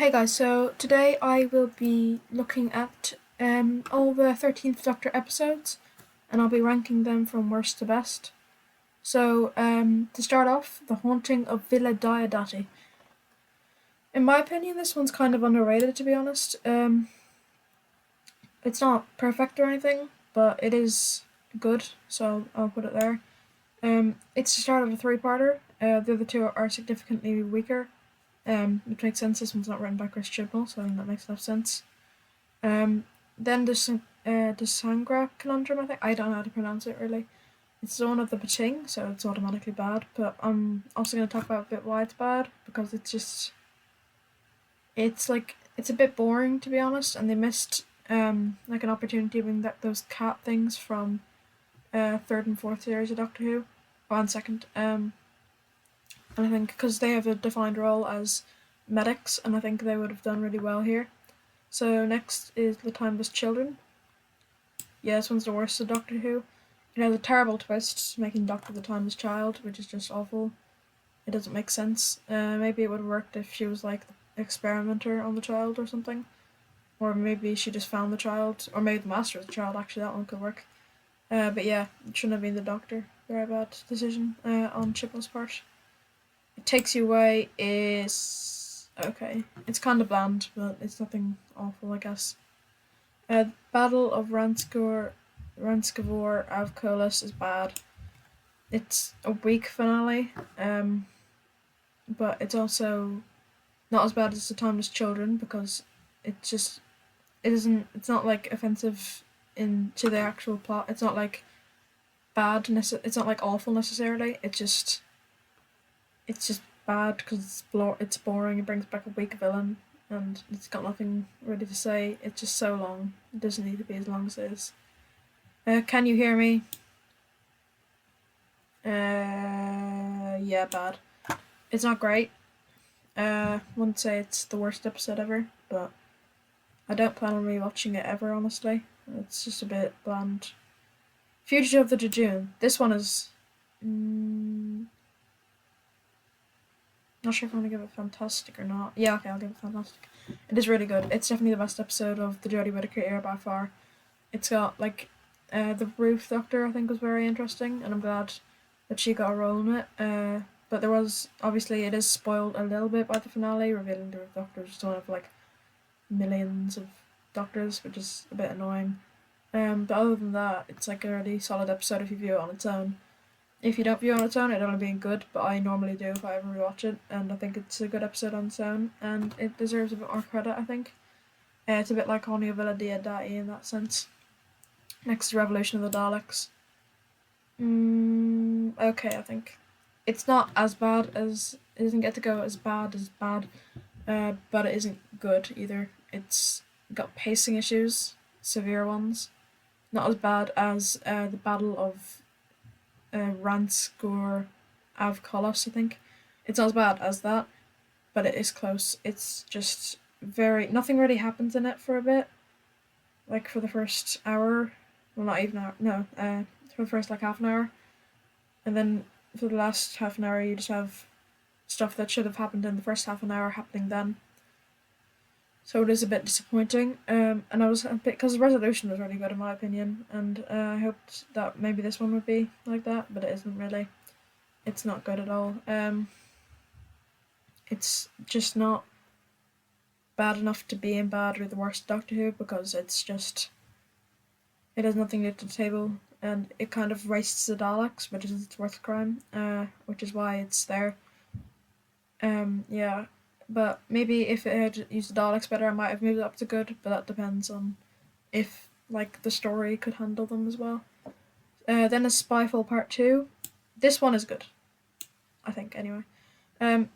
Hey guys, so today I will be looking at all the 13th Doctor episodes and I'll be ranking them from worst to best. So, to start off, The Haunting of Villa Diodati. In my opinion, this one's kind of underrated, to be honest. It's not perfect or anything, but it is good, so I'll put it there. It's the start of a three-parter. The other two are significantly weaker. Which makes sense. This one's not written by Chris Chibnall, so I think that makes enough sense. Then the Sangra conundrum. I don't know how to pronounce it really. It's the one of the Paching, so it's automatically bad. But I'm also going to talk about a bit why it's bad because it's a bit boring, to be honest, and they missed like an opportunity to bring back those cat things from third and fourth series of Doctor Who, and second. And I think because they have a defined role as medics, and I think they would have done really well here. So next is The Timeless Children. Yeah, this one's the worst of Doctor Who. It has a terrible twist, making Doctor the Timeless Child, which is just awful. It doesn't make sense. Maybe it would have worked if she was like the experimenter on the child or something. Or maybe she just found the child, or maybe the master of the child, actually, that one could work. But yeah, it shouldn't have been the Doctor. Very bad decision on Chibnall's part. It Takes You Away is okay. It's kind of bland, but it's nothing awful, I guess. Battle of Ranskavor Avkolas is bad. It's a weak finale, but it's also not as bad as The Timeless Children because it's not like offensive to the actual plot. It's not like it's not like awful necessarily. It's just bad because it's boring. It brings back a weak villain, and it's got nothing really to say. It's just so long. It doesn't need to be as long as it is. Can you hear me? Yeah, bad. It's not great. Wouldn't say it's the worst episode ever, but I don't plan on rewatching it ever. Honestly, it's just a bit bland. Fugitive of the Jejune. This one is. Not sure if I'm gonna give it fantastic or not. Yeah, okay, I'll give it fantastic. It is really good. It's definitely the best episode of the Jodie Whittaker era by far. It's got the Roof Doctor. I think was very interesting, and I'm glad that she got a role in it. But there was obviously it is spoiled a little bit by the finale, revealing the Roof Doctor just one of like millions of doctors, which is a bit annoying. But other than that, it's like a really solid episode if you view it on its own. If you don't view it on its own, it'd only be good, but I normally do if I ever rewatch it, and I think it's a good episode on its own, and it deserves a bit more credit, I think. It's a bit like Haunting of Villa Diodati in that sense. Next is Revolution of the Daleks. Okay, I think. It's not as bad as... It doesn't get to go as bad, but it isn't good either. It's got pacing issues, severe ones. Not as bad as the Battle of Ranskor Avkolos, I think. It's not as bad as that, but it is close. It's just nothing really happens in it for a bit. Like for the first hour, well, not even hour, no, for the first like half an hour, and then for the last half an hour you just have stuff that should have happened in the first half an hour happening then. So it is a bit disappointing, and I was a bit because the resolution was really good in my opinion, and I hoped that maybe this one would be like that, but it isn't really. It's not good at all. It's just not bad enough to be in bad or the worst Doctor Who because it has nothing new to the table, and it kind of races the Daleks, which is its worst crime, which is why it's there. Yeah. But maybe if it had used the Daleks better, I might have moved it up to good. But that depends on if like the story could handle them as well. Then there's Spyfall Part 2. This one is good, I think. Anyway, I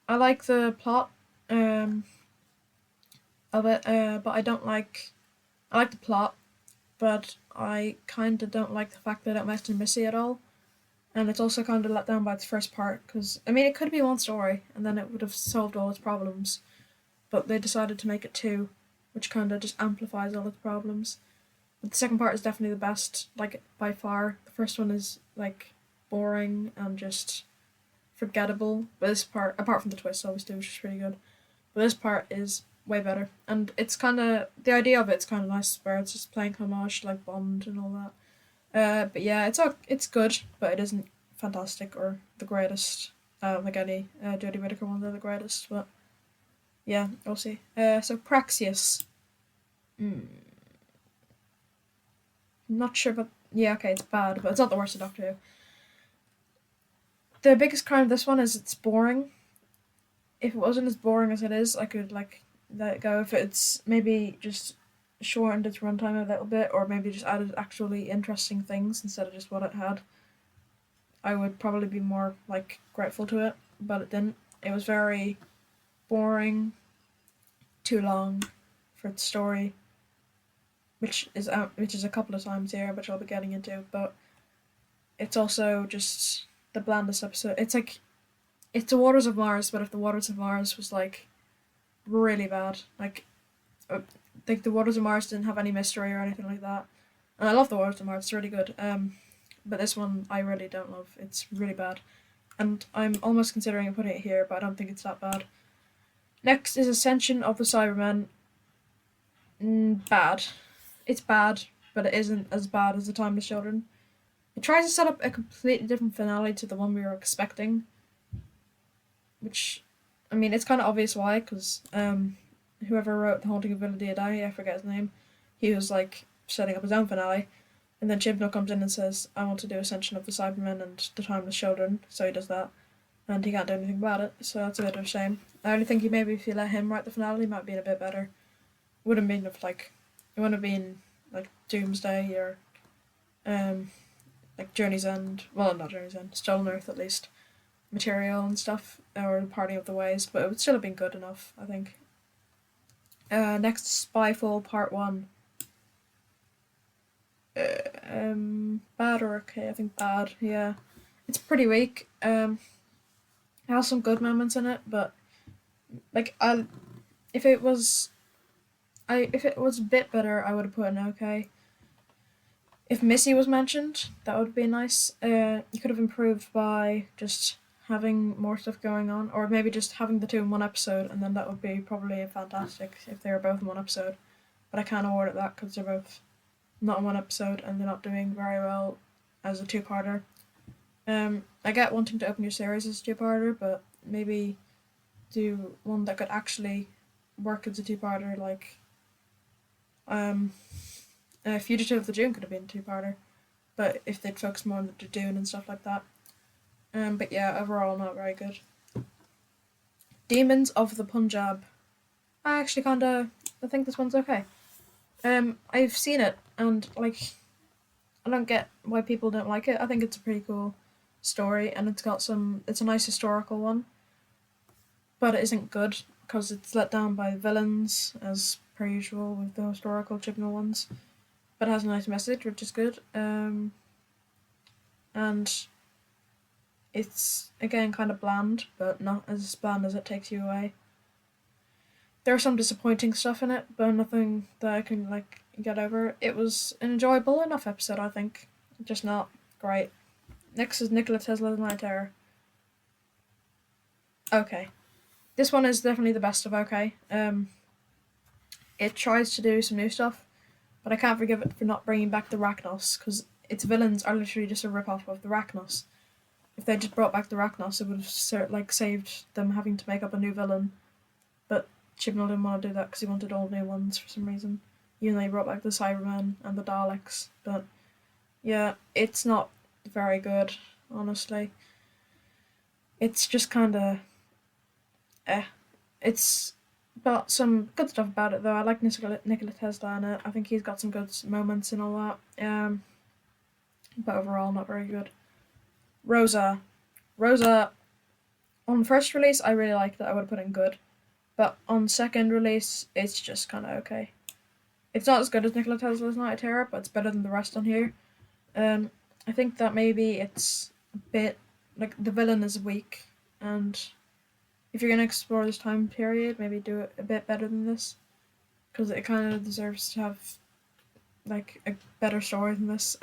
like the plot of it, but I don't like. I like the plot, but I kind of don't like the fact that it mentioned Missy at all. And it's also kind of let down by its first part, because, I mean, it could be one story, and then it would have solved all its problems, but they decided to make it two, which kind of just amplifies all its problems. But the second part is definitely the best, like, by far. The first one is, like, boring and just forgettable, but this part, apart from the twist, obviously, which is pretty good, But this part is way better, and it's kind of the idea of it's kind of nice, where it's just playing homage to like Bond and all that. But yeah, it's good, but it isn't fantastic or the greatest. I don't think any Jodie Whittaker ones are the greatest, but yeah, we'll see. So Praxius. Mm, not sure, but yeah, okay, it's bad, but it's not the worst of Doctor Who. The biggest crime of this one is it's boring. If it wasn't as boring as it is, I could like let it go. If it's maybe just shortened its runtime a little bit, or maybe just added actually interesting things instead of just what it had, I would probably be more like grateful to it. But it didn't. It was very boring, too long for its story, which is a couple of times here, which I'll be getting into. But it's also just the blandest episode. It's like it's the Waters of Mars, but if the Waters of Mars was like really bad, uh, like the Waters of Mars didn't have any mystery or anything like that. And I love the Waters of Mars; it's really good. But this one I really don't love. It's really bad, and I'm almost considering putting it here, but I don't think it's that bad. Next is Ascension of the Cybermen. Bad. It's bad, but it isn't as bad as The Timeless Children. It tries to set up a completely different finale to the one we were expecting, which, I mean, it's kind of obvious why, because whoever wrote The Haunting of Villa Diodati, I forget his name, he was like setting up his own finale, and then Chibnall comes in and says, I want to do Ascension of the Cybermen and The Timeless Children, so he does that, and he can't do anything about it, so that's a bit of a shame. I only think maybe if you let him write the finale, it might have been a bit better. Would have been if like it would have been like Doomsday or um like Journey's End. Well, not Journey's End, Stolen Earth at least material and stuff, or Parting of the Ways, but it would still have been good enough, I think. Next, Spyfall Part 1. Bad or okay? I think bad, yeah. It's pretty weak. It has some good moments in it, but like if it was if it was a bit better, I would have put an okay. If Missy was mentioned, that would be nice. You could have improved by just having more stuff going on, or maybe just having the two in one episode, and then that would be probably fantastic if they were both in one episode. But I can't award it that because they're both not in one episode and they're not doing very well as a two-parter. I get wanting to open your series as a two-parter, but maybe do one that could actually work as a two-parter, like um, Fugitive of the Dune could have been a two-parter, but if they'd focus more on the Dune and stuff like that. But yeah, overall not very good. Demons of the Punjab. I actually I think this one's okay. I've seen it and like I don't get why people don't like it. I think it's a pretty cool story and it's a nice historical one, but it isn't good because it's let down by villains as per usual with the historical Chibnall ones. But it has a nice message, which is good. And it's again kind of bland, but not as bland as it takes you away. There's some disappointing stuff in it, but nothing that I can like get over. It was an enjoyable enough episode, I think, just not great. Next is Nikola Tesla's Night Terror. Okay, this one is definitely the best of okay. It tries to do some new stuff, but I can't forgive it for not bringing back the Rachnos because its villains are literally just a rip-off of the Rachnos. If they just brought back the Rachnos, it would have saved them having to make up a new villain. But Chibnall didn't want to do that because he wanted all new ones for some reason. Even though he brought back the Cybermen and the Daleks. But yeah, it's not very good, honestly. It's just kind of It's got some good stuff about it though. I like Nikola Tesla in it. I think he's got some good moments and all that. But overall, not very good. Rosa. Rosa, on first release, I really liked it. I would have put in good. But on second release, it's just kind of okay. It's not as good as Nikola Tesla's Night of Terror, but it's better than the rest on here. I think that maybe it's a bit like the villain is weak, and if you're gonna explore this time period, maybe do it a bit better than this, because it kind of deserves to have like a better story than this.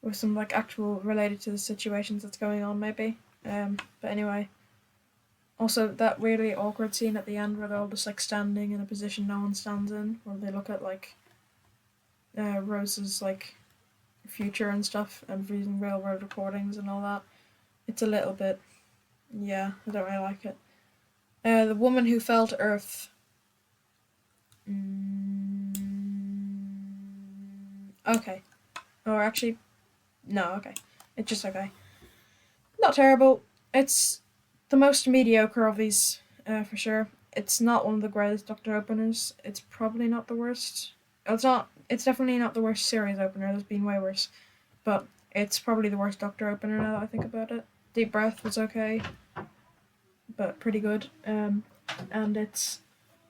With some like actual related to the situations that's going on, maybe. But anyway, Also, that weirdly awkward scene at the end where they're all just like standing in a position no one stands in, where they look at like Rose's like future and stuff, and using railroad recordings and all that. It's a little bit, yeah, I don't really like it. The woman who fell to Earth. Okay. Or actually, no, okay. It's just okay. Not terrible. It's the most mediocre of these, for sure. It's not one of the greatest Doctor openers. It's probably not the worst. It's not. It's definitely not the worst series opener. There's been way worse, but it's probably the worst Doctor opener now that I think about it. Deep Breath was okay, but pretty good. And it's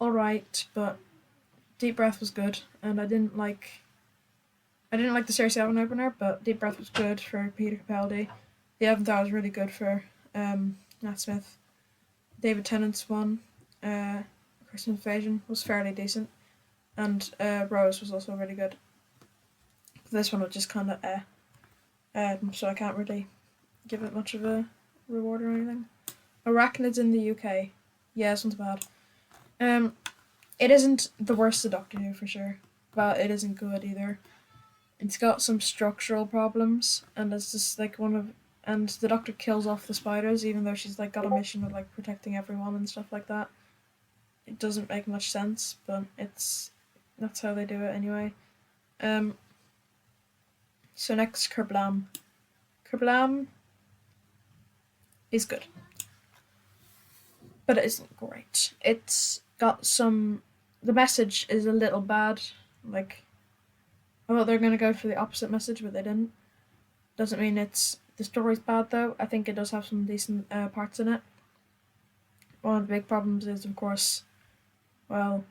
all right, but Deep Breath was good, and I didn't like. I didn't like the Series 7 opener, but Deep Breath was good for Peter Capaldi. The 11th Hour was really good for Matt Smith. David Tennant's one, Christmas Invasion, was fairly decent. And Rose was also really good. This one was just kind of so I can't really give it much of a reward or anything. Arachnids in the UK. Yeah, this one's bad. It isn't the worst of Doctor Who for sure, but it isn't good either. It's got some structural problems, and it's just like and the Doctor kills off the spiders, even though she's like got a mission of like protecting everyone and stuff like that. It doesn't make much sense, but that's how they do it anyway. So next, Kerblam. Kerblam is good, but it isn't great. It's got some. The message is a little bad. Like, I thought they were going to go for the opposite message, but they didn't. Doesn't mean the story's bad though. I think it does have some decent parts in it. One of the big problems is, of course, well,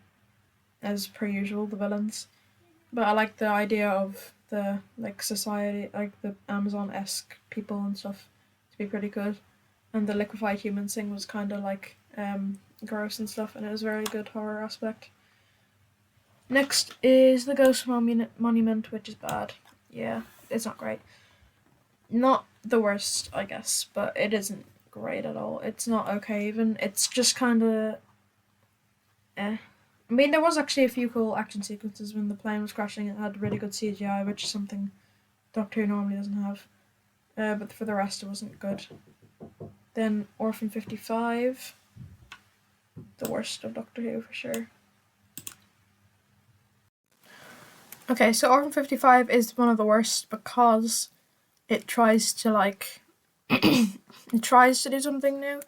as per usual, the villains. But I like the idea of the like society, like the Amazon-esque people and stuff, to be pretty good. And the liquefied humans thing was kind of like gross and stuff, and it was a very good horror aspect. Next is the Ghost Monument, which is bad. Yeah, it's not great. Not the worst, I guess, but it isn't great at all. It's not okay even. It's just kind of I mean, there was actually a few cool action sequences when the plane was crashing. It had really good CGI, which is something Doctor Who normally doesn't have. But for the rest, it wasn't good. Then Orphan 55, the worst of Doctor Who for sure. Okay, so Orphan 55 is one of the worst because it tries to like it tries to do something new,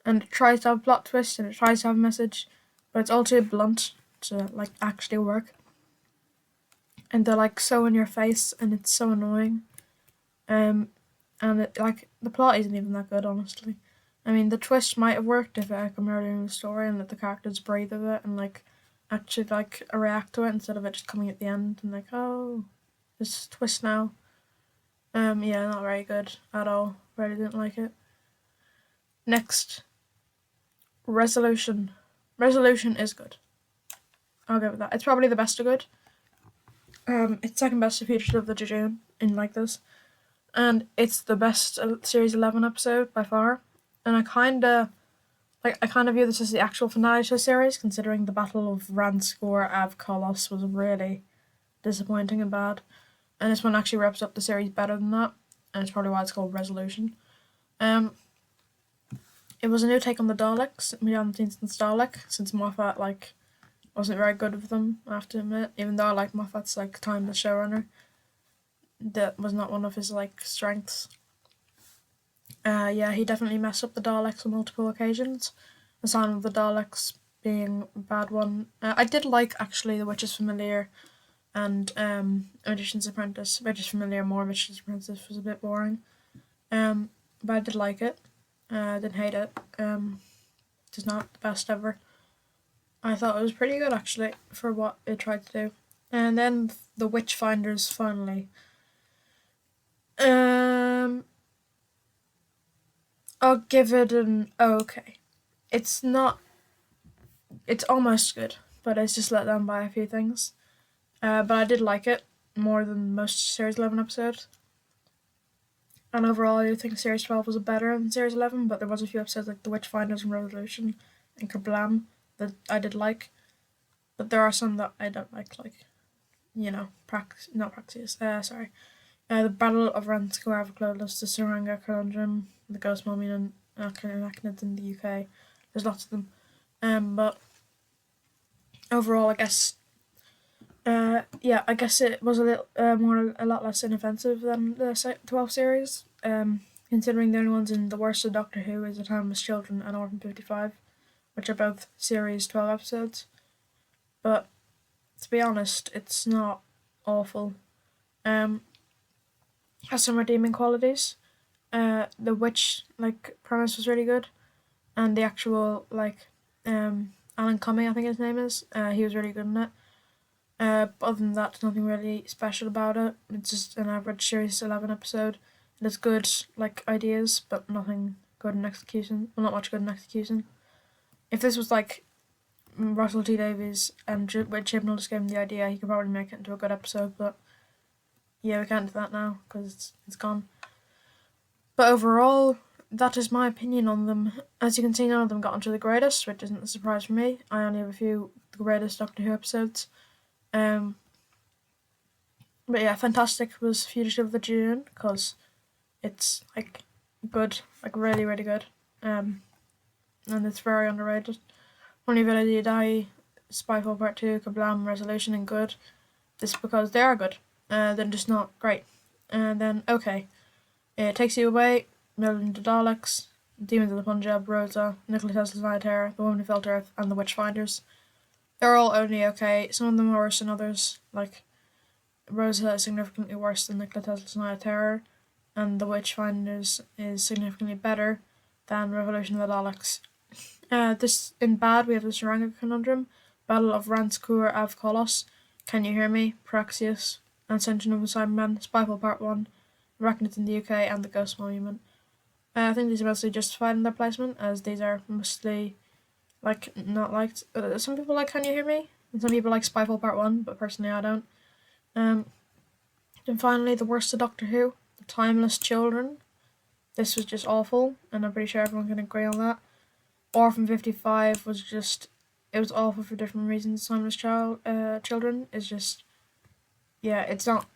and it tries to have a plot twist, and it tries to have a message, but it's all too blunt to like actually work. And they're like so in your face, and it's so annoying. And it, like the plot isn't even that good, honestly. I mean, the twist might have worked if it had come earlier in the story and let the characters breathe of it and like actually like react to it instead of it just coming at the end and like, oh, this twist now. Yeah, not very good at all. Really didn't like it. Next, Resolution. Resolution is good. I'll go with that. It's probably the best of good. It's second best to Fugitive of the Jejune in like this, and it's the best series 11 episode by far. And I kind of view this as the actual finale to the series, considering the Battle of Ranskor Av Kolos was really disappointing and bad. And this one actually wraps up the series better than that, and it's probably why it's called Resolution. It was a new take on the Daleks, Beyond the Instance Dalek, since Moffat like wasn't very good with them, I have to admit. Even though I like Moffat's like time as showrunner, that was not one of his like strengths. Yeah, he definitely messed up the Daleks on multiple occasions. The Sign of the Daleks being a bad one. I did like actually The Witch's Familiar and Magician's Apprentice. Witch's Familiar more, Magician's Apprentice was a bit boring. But I did like it. I didn't hate it. It's not the best ever. I thought it was pretty good actually for what it tried to do. And then The Witchfinders finally. I'll give it an okay. It's almost good, but it's just let down by a few things. But I did like it more than most Series 11 episodes. And overall, I do think Series 12 was better than Series 11, but there was a few episodes like The Witchfinders and Revolution and Kablam that I did like. But there are some that I don't like not Praxis, the Battle of Ranskoor Avaclodos, the Saranga Conundrum, the Ghost Mummy, and Arachnids in the UK. There's lots of them. But overall, I guess I guess it was a lot less inoffensive than the 12 series. Considering the only ones in the worst of Doctor Who is The Timeless Children and Orphan 55, which are both series 12 episodes. But to be honest, it's not awful. Has some redeeming qualities. The witch premise was really good, and the actual Alan Cumming, I think his name is, he was really good in it. But other than that, there's nothing really special about it. It's just an average series 11 episode. There's good ideas, but nothing good in execution. Well, not much good in execution. If this was Russell T Davies and Chibnall just gave him the idea, he could probably make it into a good episode. But yeah, we can't do that now because it's gone. But overall, that is my opinion on them. As you can see, none of them got onto the greatest, which isn't a surprise for me. I only have a few greatest Doctor Who episodes. But yeah, Fantastic was Fugitive of the June because it's good, really, really good. And it's very underrated. Only Villa Did Die, Spyfall Part 2, Kablam, Resolution, and Good. This is because they are good. They're just not great. And then, okay. It Takes You Away, Million of Daleks, Demons of the Punjab, Rosa, Nikola Tesla's Night Terror, The Woman Who Felt Earth, and The Witchfinders. They're all only okay. Some of them are worse than others. Rosa is significantly worse than Nikola Tesla's Night Terror, and The Witchfinders is significantly better than Revolution of the Daleks. This in bad, we have the Saranga Conundrum, Battle of Ranskoor Avkolos, Can You Hear Me, Praxius, Ascension of the Cybermen, Spyfall Part 1, Arachnids in the UK, and The Ghost Monument. I think these are mostly justified in their placement, as these are mostly not liked. Some people like Can You Hear Me, and some people like Spyfall Part 1, but personally I don't. And finally, the worst of Doctor Who, The Timeless Children. This was just awful, and I'm pretty sure everyone can agree on that. Orphan 55 was it was awful for different reasons. Timeless Children is just, it's not,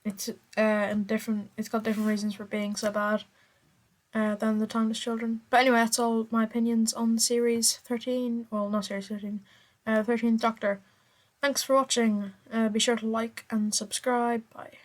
it's it's got different reasons for being so bad than The Timeless Children. But anyway, that's all my opinions on Series 13, well, not Series 13, 13th Doctor. Thanks for watching. Be sure to like and subscribe. Bye.